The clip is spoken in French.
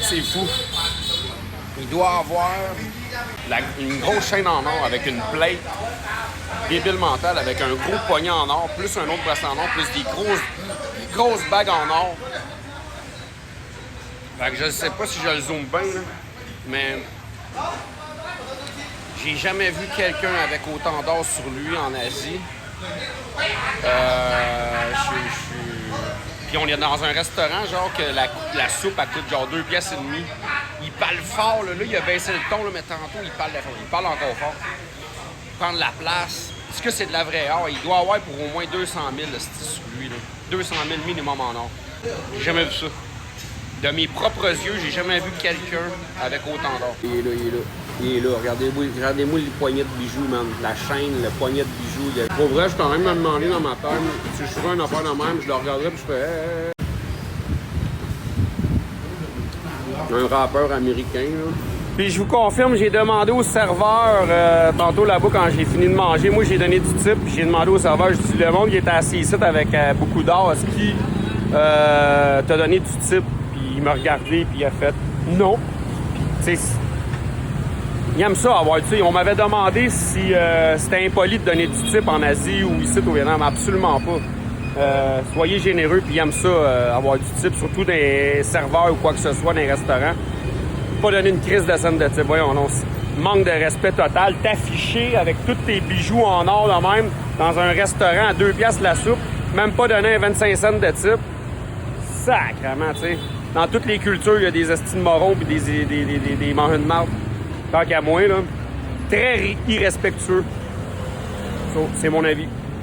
C'est fou. Il doit avoir une grosse chaîne en or avec une plate débile mentale avec un gros poignet en or, plus un autre bracelet en or, plus des grosses bagues en or. Fait que je sais pas si je le zoome bien, là, mais j'ai jamais vu quelqu'un avec autant d'or sur lui en Asie. Puis on est dans un restaurant, genre que la soupe, elle coûte genre 2 piastres et demi. Il parle fort, là, il a baissé le ton, là, mais tantôt, il parle encore fort. Prendre la place. Est-ce que c'est de la vraie or? Il doit avoir pour au moins 200 000 sur lui, là. 200 000 minimum en or. J'ai jamais vu ça. De mes propres yeux, j'ai jamais vu quelqu'un avec autant d'or. Il est là. Regardez-moi les poignets de bijoux, man. La chaîne, le poignet de bijoux. Pour vrai, je suis en train de me demander dans ma tête, si je ferais une affaire de même, je le regarderais puis je ferais... Un rappeur américain, là. Puis je vous confirme, j'ai demandé au serveur tantôt là-bas quand j'ai fini de manger. Moi, j'ai donné du type, puis j'ai demandé au serveur, je dis, le monde qui était assis ici avec beaucoup d'or, est-ce qu'il t'a donné du type? Puis il m'a regardé, puis il a fait non. Puis, tu sais, il aime ça avoir du type. On m'avait demandé si c'était impoli de donner du type en Asie ou ici au Vietnam. Absolument pas. Soyez généreux, puis il aime ça, avoir du type, surtout des serveurs ou quoi que ce soit dans les restaurants. Pas donner une crise de scène de type. Voyons, non. Manque de respect total. T'afficher avec tous tes bijoux en or de même dans un restaurant à 2 piastres la soupe. Même pas donner un 25 cents de type. Sacrement, tu sais. Dans toutes les cultures, il y a des estimes morons et des mangeurs de marde. Tant qu'à moi, là. Très irrespectueux. Ça, c'est mon avis.